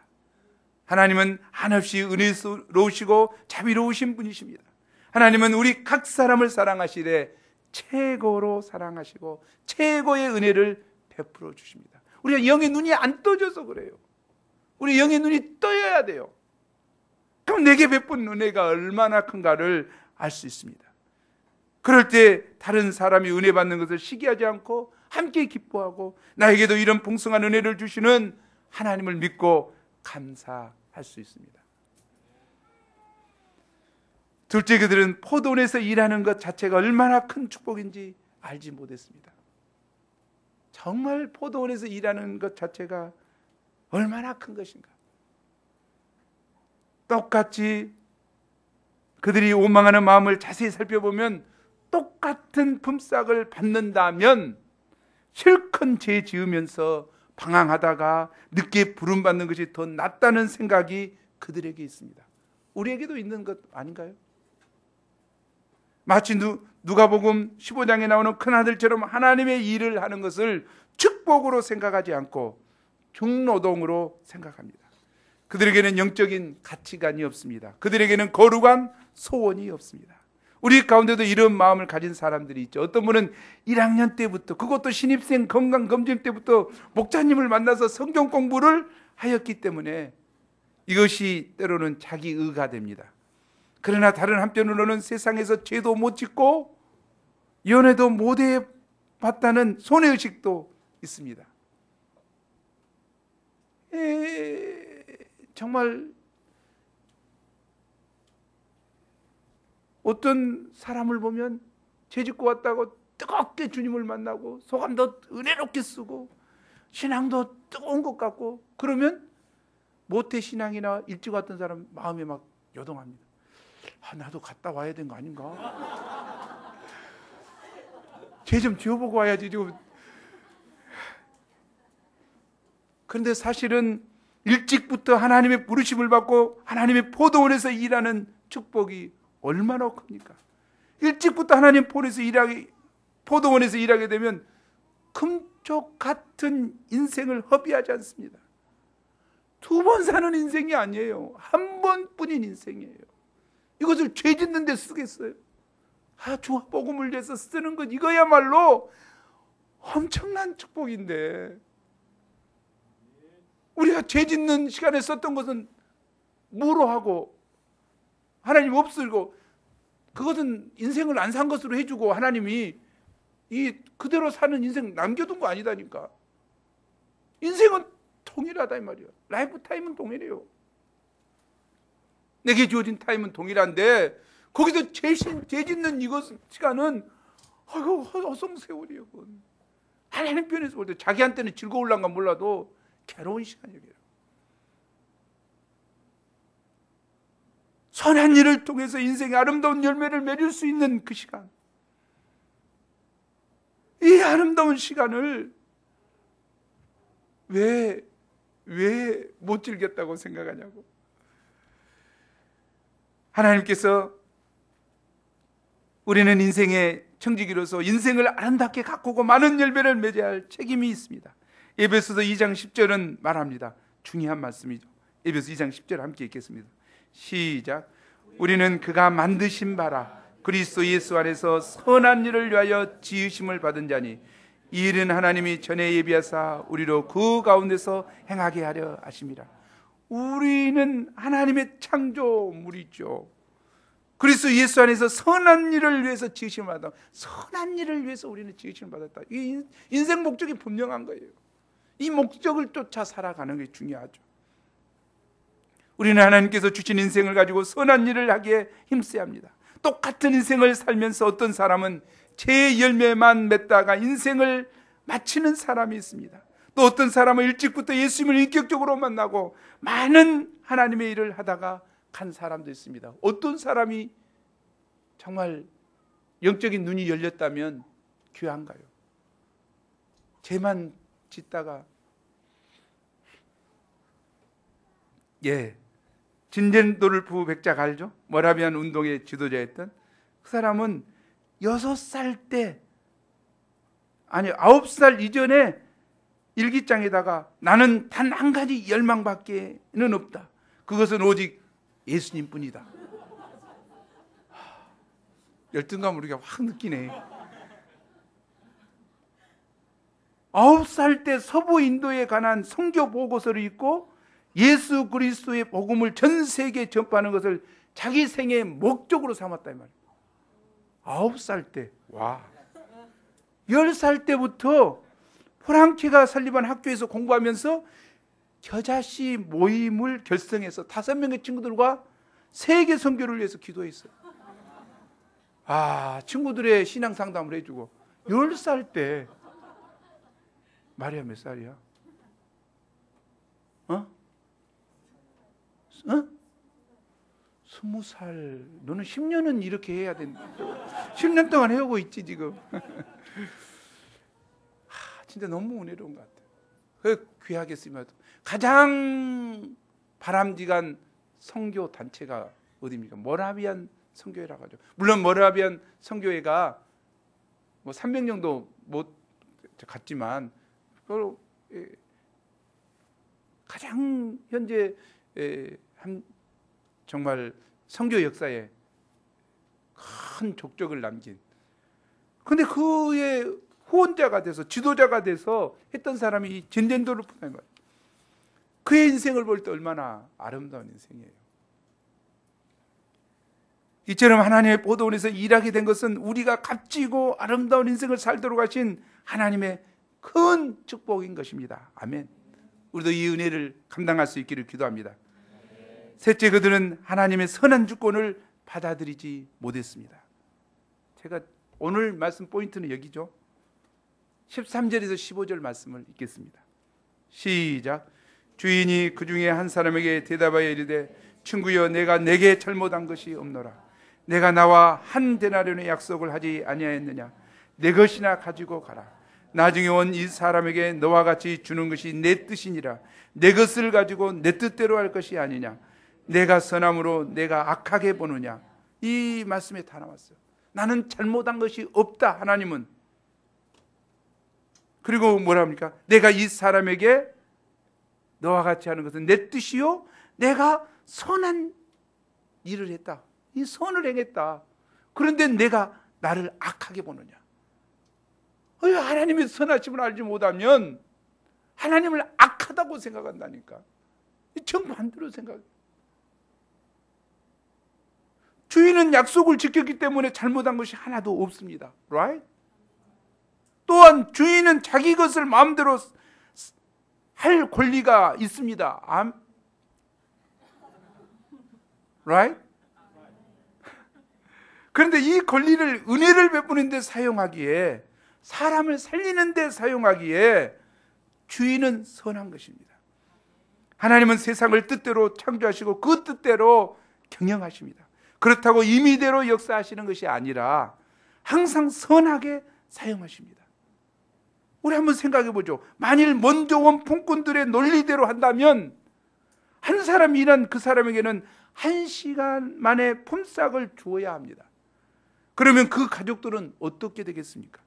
하나님은 한없이 은혜로우시고 자비로우신 분이십니다. 하나님은 우리 각 사람을 사랑하시되 최고로 사랑하시고 최고의 은혜를 베풀어 주십니다. 우리가 영의 눈이 안 떠져서 그래요. 우리 영의 눈이 떠야 돼요. 그럼 내게 베푼 은혜가 얼마나 큰가를 알 수 있습니다. 그럴 때 다른 사람이 은혜 받는 것을 시기하지 않고 함께 기뻐하고 나에게도 이런 풍성한 은혜를 주시는 하나님을 믿고 감사할 수 있습니다. 둘째, 그들은 포도원에서 일하는 것 자체가 얼마나 큰 축복인지 알지 못했습니다. 정말 포도원에서 일하는 것 자체가 얼마나 큰 것인가. 똑같이 그들이 원망하는 마음을 자세히 살펴보면 똑같은 품삯을 받는다면 실컷 죄 지으면서 방황하다가 늦게 부름받는 것이 더 낫다는 생각이 그들에게 있습니다. 우리에게도 있는 것 아닌가요? 마치 누가복음 15장에 나오는 큰아들처럼 하나님의 일을 하는 것을 축복으로 생각하지 않고 중노동으로 생각합니다. 그들에게는 영적인 가치관이 없습니다. 그들에게는 거룩한 소원이 없습니다. 우리 가운데도 이런 마음을 가진 사람들이 있죠. 어떤 분은 1학년 때부터, 그것도 신입생 건강검진 때부터 목사님을 만나서 성경 공부를 하였기 때문에 이것이 때로는 자기 의가 됩니다. 그러나 다른 한편으로는 세상에서 죄도 못 짓고 연애도 못 해봤다는 손해의식도 있습니다. 정말 어떤 사람을 보면 죄 짓고 왔다고 뜨겁게 주님을 만나고 소감도 은혜롭게 쓰고 신앙도 뜨거운 것 같고 그러면 모태신앙이나 일찍 왔던 사람 마음이 막 요동합니다. 나도 갔다 와야 되는 거 아닌가? 죄 좀 지어보고 와야지 지금. 그런데 사실은 일찍부터 하나님의 부르심을 받고 하나님의 포도원에서 일하는 축복이 얼마나 큽니까? 일찍부터 하나님 포도원에서 일하게 되면 금쪽 같은 인생을 허비하지 않습니다. 2번 사는 인생이 아니에요. 한 번뿐인 인생이에요. 이것을 죄 짓는 데 쓰겠어요? 주와 복음을 위해서 쓰는 것, 이거야말로 엄청난 축복인데 우리가 죄 짓는 시간에 썼던 것은 무로하고 하나님 없으고 그것은 인생을 안 산 것으로 해주고 하나님이 이 그대로 사는 인생 남겨둔 거 아니다니까. 인생은 동일하다 이 말이야. 라이프 타임은 동일해요. 내게 주어진 타임은 동일한데 거기서 죄 짓는 이것 시간은 허송세월이에요. 그건. 하나님 편에서 볼 때 자기한테는 즐거울란가 몰라도 괴로운 시간이에요. 선한 일을 통해서 인생의 아름다운 열매를 맺을 수 있는 그 시간, 이 아름다운 시간을 왜 못 즐겼다고 생각하냐고. 하나님께서 우리는 인생의 청지기로서 인생을 아름답게 가꾸고 많은 열매를 맺어야 할 책임이 있습니다. 에베소서 2장 10절은 말합니다. 중요한 말씀이죠. 에베소 2장 10절 함께 읽겠습니다. 시작. 우리는 그가 만드신 바라 그리스도 예수 안에서 선한 일을 위하여 지으심을 받은 자니 이 일은 하나님이 전에 예비하사 우리로 그 가운데서 행하게 하려 하심이라. 우리는 하나님의 창조물이죠. 그리스도 예수 안에서 선한 일을 위해서 지으심을 받았다. 선한 일을 위해서 우리는 지으심을 받았다. 이 인생 목적이 분명한 거예요. 이 목적을 쫓아 살아가는 게 중요하죠. 우리는 하나님께서 주신 인생을 가지고 선한 일을 하기에 힘써야 합니다. 똑같은 인생을 살면서 어떤 사람은 제 열매만 맺다가 인생을 마치는 사람이 있습니다. 또 어떤 사람은 일찍부터 예수님을 인격적으로 만나고 많은 하나님의 일을 하다가 간 사람도 있습니다. 어떤 사람이 정말 영적인 눈이 열렸다면 귀한가요? 죄만 짓다가 진젠도르프 백작 알죠? 모라비안 운동의 지도자였던 그 사람은 6살 때, 아니 9살 이전에 일기장에다가 나는 단 한 가지 열망밖에는 없다. 그것은 오직 예수님뿐이다. 열등감 우리가 확 느끼네. 9살 때 서부 인도에 관한 선교 보고서를 읽고 예수 그리스도의 복음을 전 세계에 전파하는 것을 자기 생애의 목적으로 삼았다 이 말이에요. 9살 때. 와. 10살 때부터 프랑키가 설립한 학교에서 공부하면서 겨자씨 모임을 결성해서 5명의 친구들과 세계 선교를 위해서 기도했어요. 친구들의 신앙 상담을 해주고 10살 때. 마리아 몇 살이야? 20살. 너는 10년은 이렇게 해야 된다. 10년 동안 해오고 있지 지금. 진짜 너무 은혜로운 것 같아요. 그 귀하게 쓰임도 가장 바람직한 선교 단체가 어디입니까? 모라비안 선교회라고 하죠. 물론 모라비안 선교회가 300명도 못 갔지만 가장 현재 정말 선교 역사에 큰 족적을 남긴. 근데 그의 후원자가 돼서 지도자가 돼서 했던 사람이 진젠도르프다 말이에요. 그의 인생을 볼 때 얼마나 아름다운 인생이에요. 이처럼 하나님의 보도원에서 일하게 된 것은 우리가 값지고 아름다운 인생을 살도록 하신 하나님의 큰 축복인 것입니다. 아멘. 우리도 이 은혜를 감당할 수 있기를 기도합니다. 셋째, 그들은 하나님의 선한 주권을 받아들이지 못했습니다. 제가 오늘 말씀 포인트는 여기죠. 13절에서 15절 말씀을 읽겠습니다. 시작. 주인이 그 중에 한 사람에게 대답하여 이르되 친구여 내가 내게 잘못한 것이 없노라. 내가 나와 한 데나리온의 약속을 하지 아니하였느냐. 내 것이나 가지고 가라. 나중에 온 이 사람에게 너와 같이 주는 것이 내 뜻이니라. 내 것을 가지고 내 뜻대로 할 것이 아니냐. 내가 선함으로 내가 악하게 보느냐. 이 말씀에 다 나왔어요. 나는 잘못한 것이 없다. 하나님은. 그리고 뭐라 합니까? 내가 이 사람에게 너와 같이 하는 것은 내 뜻이요 내가 선한 일을 했다. 이 선을 행했다. 그런데 내가 나를 악하게 보느냐. 하나님의 선하심을 알지 못하면 하나님을 악하다고 생각한다니까. 정반대로 생각해요. 주인은 약속을 지켰기 때문에 잘못한 것이 하나도 없습니다. Right? 또한 주인은 자기 것을 마음대로 할 권리가 있습니다. Right? 그런데 이 권리를 은혜를 베푸는 데 사용하기에, 사람을 살리는 데 사용하기에 주인은 선한 것입니다. 하나님은 세상을 뜻대로 창조하시고 그 뜻대로 경영하십니다. 그렇다고 임의대로 역사하시는 것이 아니라 항상 선하게 사용하십니다. 우리 한번 생각해 보죠. 만일 먼저 온 품꾼들의 논리대로 한다면 한 사람이 일한 그 사람에게는 1시간 만에 품삯을 주어야 합니다. 그러면 그 가족들은 어떻게 되겠습니까?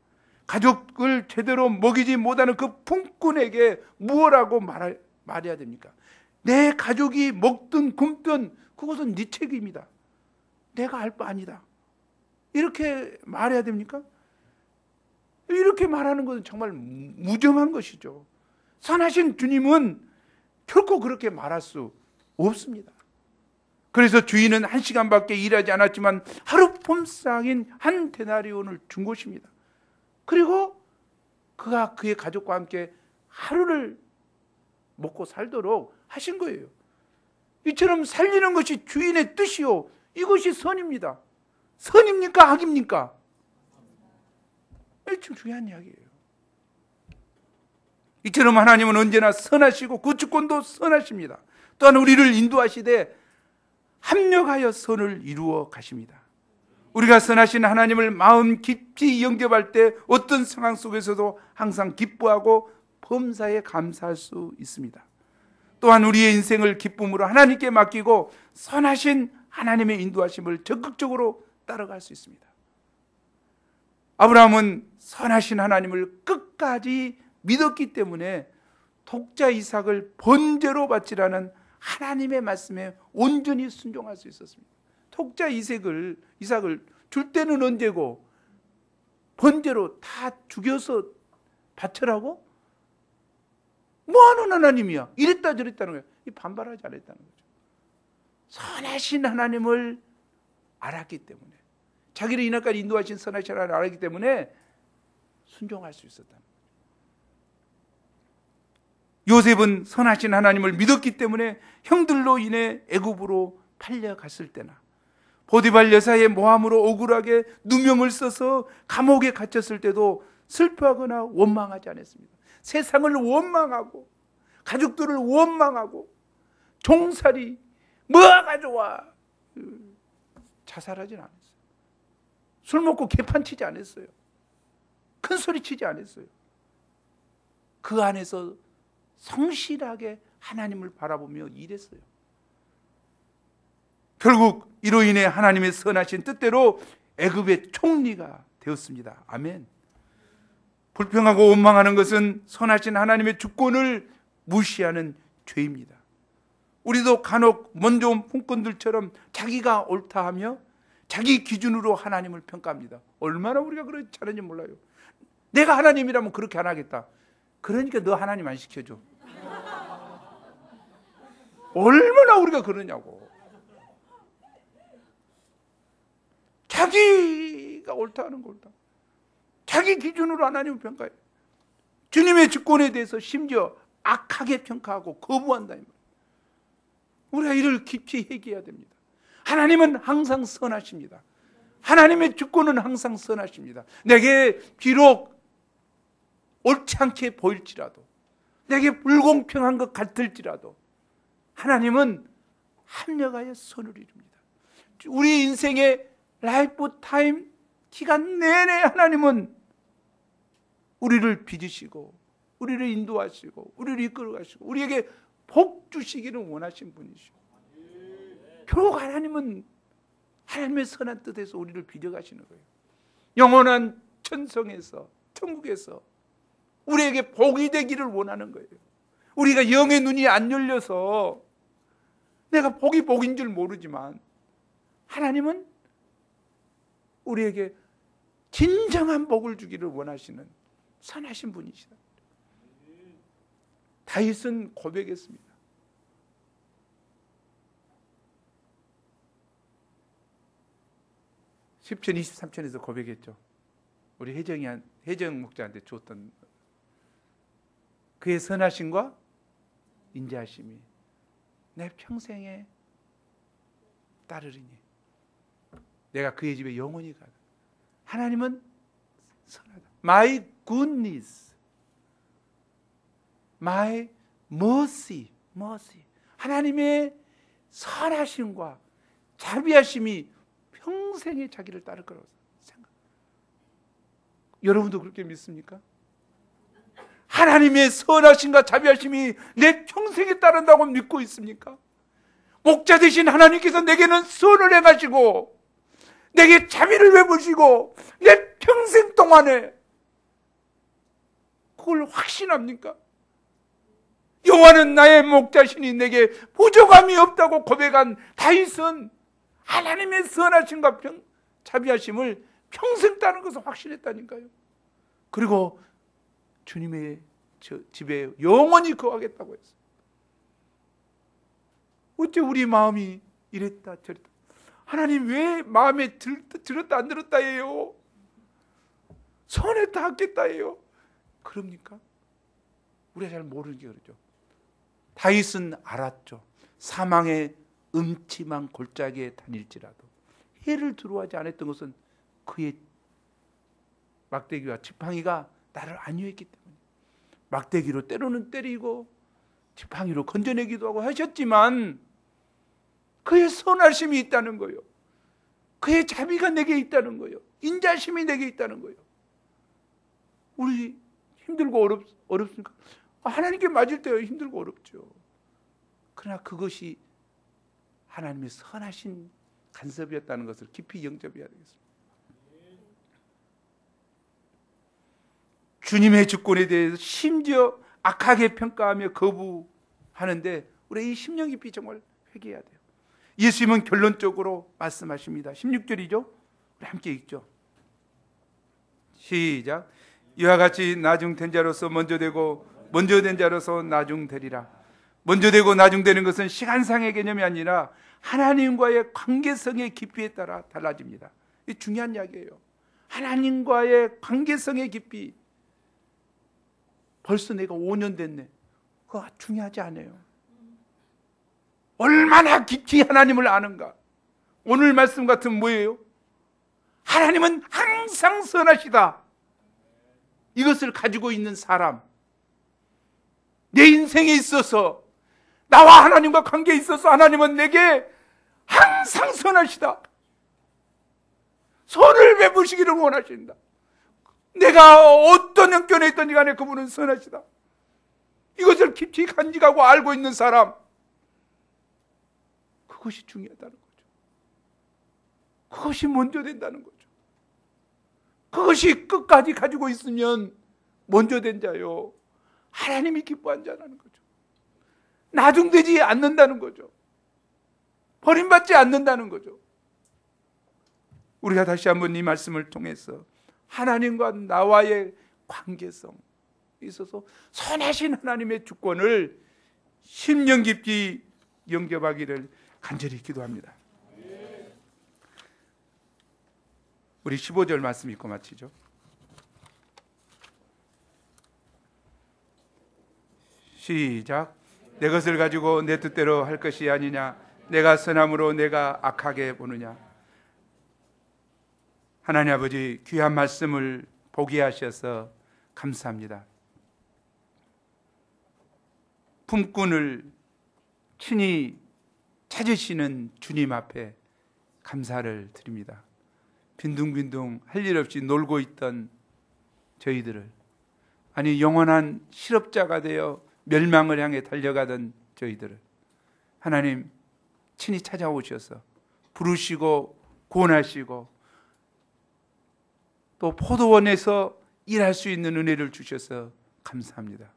가족을 제대로 먹이지 못하는 그 품꾼에게 무엇라고 말해야 됩니까? 내 가족이 먹든 굶든 그것은 네 책임이다. 내가 알 바 아니다. 이렇게 말해야 됩니까? 이렇게 말하는 것은 정말 무정한 것이죠. 선하신 주님은 결코 그렇게 말할 수 없습니다. 그래서 주인은 1시간밖에 일하지 않았지만 하루 품삯인 1데나리온을 준 것입니다. 그리고 그가 그의 가족과 함께 하루를 먹고 살도록 하신 거예요. 이처럼 살리는 것이 주인의 뜻이요, 이것이 선입니다. 선입니까? 악입니까? 참 중요한 이야기예요. 이처럼 하나님은 언제나 선하시고 그 주권도 선하십니다. 또한 우리를 인도하시되 합력하여 선을 이루어 가십니다. 우리가 선하신 하나님을 마음 깊이 영접할 때 어떤 상황 속에서도 항상 기뻐하고 범사에 감사할 수 있습니다. 또한 우리의 인생을 기쁨으로 하나님께 맡기고 선하신 하나님의 인도하심을 적극적으로 따라갈 수 있습니다. 아브라함은 선하신 하나님을 끝까지 믿었기 때문에 독자 이삭을 번제로 바치라는 하나님의 말씀에 온전히 순종할 수 있었습니다. 독자 이삭을 줄 때는 언제고 번제로 다 죽여서 바쳐라고? 뭐하는 하나님이야? 이랬다 저랬다는 거예요. 반발하지 않았다는 거죠. 선하신 하나님을 알았기 때문에, 자기를 이날까지 인도하신 선하신 하나님을 알았기 때문에 순종할 수 있었다는 거죠. 요셉은 선하신 하나님을 믿었기 때문에 형들로 인해 애굽으로 팔려갔을 때나 보디발 여사의 모함으로 억울하게 누명을 써서 감옥에 갇혔을 때도 슬퍼하거나 원망하지 않았습니다. 세상을 원망하고 가족들을 원망하고 종살이 뭐가 좋아 자살하진 않았어요. 술 먹고 개판 치지 않았어요. 큰 소리 치지 않았어요. 그 안에서 성실하게 하나님을 바라보며 일했어요. 결국 이로 인해 하나님의 선하신 뜻대로 애굽의 총리가 되었습니다. 아멘. 불평하고 원망하는 것은 선하신 하나님의 주권을 무시하는 죄입니다. 우리도 간혹 먼저 온 품꾼들처럼 자기가 옳다 하며 자기 기준으로 하나님을 평가합니다. 얼마나 우리가 그렇게 잘하는지 몰라요. 내가 하나님이라면 그렇게 안 하겠다. 그러니까 너 하나님 안 시켜줘. 얼마나 우리가 그러냐고. 자기가 옳다 하는 거 옳다. 자기 기준으로 하나님을 평가해요. 주님의 주권에 대해서 심지어 악하게 평가하고 거부한다. 우리가 이를 깊이 회개해야 됩니다. 하나님은 항상 선하십니다. 하나님의 주권은 항상 선하십니다. 내게 비록 옳지 않게 보일지라도, 내게 불공평한 것 같을지라도 하나님은 합력하여 선을 이룹니다. 우리 인생의 라이프 타임 기간 내내 하나님은 우리를 빚으시고 우리를 인도하시고 우리를 이끌어가시고 우리에게 복 주시기를 원하신 분이시고, 결국 하나님은 하나님의 선한 뜻에서 우리를 빚어가시는 거예요. 영원한 천성에서, 천국에서 우리에게 복이 되기를 원하는 거예요. 우리가 영의 눈이 안 열려서 내가 복이 복인 줄 모르지만 하나님은 우리에게 진정한 복을 주기를 원하시는 선하신 분이시다. 다윗은 고백했습니다. 10천 23천에서 고백했죠. 우리 혜정 목자한테 줬던 그의 선하심과 인자하심이 내 평생에 따르리니 내가 그의 집에 영원히 가라. 하나님은 선하다. My goodness, my mercy. 하나님의 선하심과 자비하심이 평생에 자기를 따를 거라고 생각. 여러분도 그렇게 믿습니까? 하나님의 선하심과 자비하심이 내 평생에 따른다고 믿고 있습니까? 목자 되신 하나님께서 내게는 선을 행하시고 내게 자비를 베푸시고 내 평생 동안에 그걸 확신합니까? 여호와는 나의 목자시니 내게 부족함이 없다고 고백한 다윗은 하나님의 선하심과 자비하심을 평생 따르는 것을 확신했다니까요. 그리고 주님의 집에 영원히 거하겠다고 했어요. 어째 우리 마음이 이랬다 저랬다. 하나님 왜 마음에 들었다 안 들었다 해요? 선했다 하겠다 해요? 그럽니까? 우리가 잘 모르는 게 그러죠. 다윗은 알았죠. 사망의 음침한 골짜기에 다닐지라도 해를 두려워하지 않았던 것은 그의 막대기와 지팡이가 나를 안위했기 때문에 막대기로 때로는 때리고 지팡이로 건져내기도 하고 하셨지만 그의 선하심이 있다는 거예요. 그의 자비가 내게 있다는 거예요. 인자심이 내게 있다는 거예요. 우리 힘들고 어렵습니까? 하나님께 맞을 때 힘들고 어렵죠. 그러나 그것이 하나님의 선하신 간섭이었다는 것을 깊이 영접해야 되겠습니다. 주님의 주권에 대해서 심지어 악하게 평가하며 거부하는데 우리 이 심령 깊이 정말 회개해야 돼요. 예수님은 결론적으로 말씀하십니다. 16절이죠. 우리 함께 읽죠. 시작. 이와 같이 나중된 자로서 먼저 되고 먼저 된 자로서 나중되리라. 먼저 되고 나중되는 것은 시간상의 개념이 아니라 하나님과의 관계성의 깊이에 따라 달라집니다. 이 중요한 이야기예요. 하나님과의 관계성의 깊이. 벌써 내가 5년 됐네. 그거 중요하지 않아요. 얼마나 깊이 하나님을 아는가. 오늘 말씀 같은 뭐예요? 하나님은 항상 선하시다. 이것을 가지고 있는 사람, 내 인생에 있어서 나와 하나님과 관계에 있어서 하나님은 내게 항상 선하시다. 선을 베푸시기를 원하신다. 내가 어떤 형편에 있든지 간에 그분은 선하시다. 이것을 깊이 간직하고 알고 있는 사람, 그것이 중요하다는 거죠. 그것이 먼저 된다는 거죠. 그것이 끝까지 가지고 있으면 먼저 된 자요, 하나님이 기뻐한 자라는 거죠. 나중되지 않는다는 거죠. 버림받지 않는다는 거죠. 우리가 다시 한번 이 말씀을 통해서 하나님과 나와의 관계성에 있어서 선하신 하나님의 주권을 심령 깊이 영접하기를 간절히 기도합니다. 우리 15절 말씀 읽고 마치죠. 시작. 내 것을 가지고 내 뜻대로 할 것이 아니냐. 내가 선함으로 내가 악하게 보느냐. 하나님 아버지, 귀한 말씀을 보게 하셔서 감사합니다. 품꾼을 친히 찾으시는 주님 앞에 감사를 드립니다. 빈둥빈둥 할 일 없이 놀고 있던 저희들을, 아니 영원한 실업자가 되어 멸망을 향해 달려가던 저희들을 하나님 친히 찾아오셔서 부르시고 구원하시고 또 포도원에서 일할 수 있는 은혜를 주셔서 감사합니다.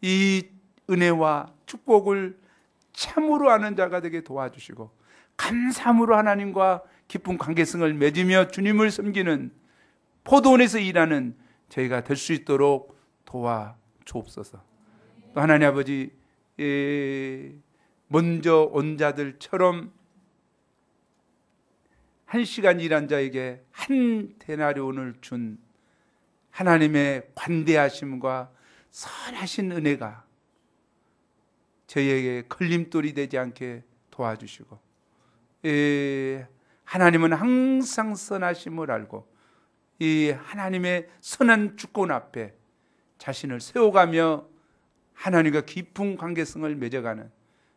이 은혜와 축복을 참으로 아는 자가 되게 도와주시고 감사함으로 하나님과 깊은 관계성을 맺으며 주님을 섬기는 포도원에서 일하는 저희가 될 수 있도록 도와주옵소서. 또 하나님 아버지, 먼저 온 자들처럼 1시간 일한 자에게 한 데나리온을 준 하나님의 관대하심과 선하신 은혜가 저희에게 걸림돌이 되지 않게 도와주시고, 하나님은 항상 선하심을 알고 이 하나님의 선한 주권 앞에 자신을 세워가며 하나님과 깊은 관계성을 맺어가는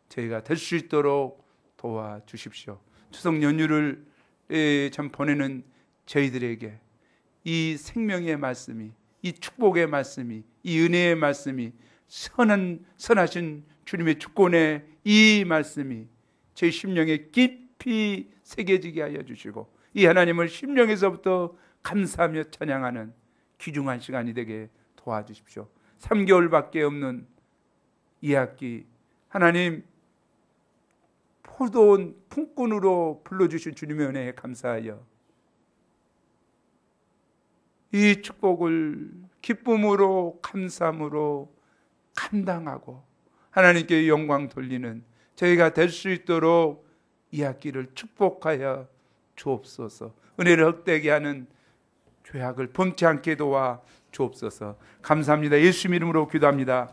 저희가 될 수 있도록 도와주십시오. 추석 연휴를 참 보내는 저희들에게 이 생명의 말씀이, 이 축복의 말씀이, 이 은혜의 말씀이, 선하신 주님의 주권의 이 말씀이 제 심령에 깊이 새겨지게 하여 주시고, 이 하나님을 심령에서부터 감사하며 찬양하는 귀중한 시간이 되게 도와주십시오. 3개월밖에 없는 이 학기, 하나님 포도원 품꾼으로 불러주신 주님의 은혜에 감사하여 이 축복을 기쁨으로 감사함으로 감당하고 하나님께 영광 돌리는 저희가 될 수 있도록 이 학기를 축복하여 주옵소서. 은혜를 헛되게 하는 죄악을 범치 않게 도와 주옵소서. 감사합니다. 예수 이름으로 기도합니다.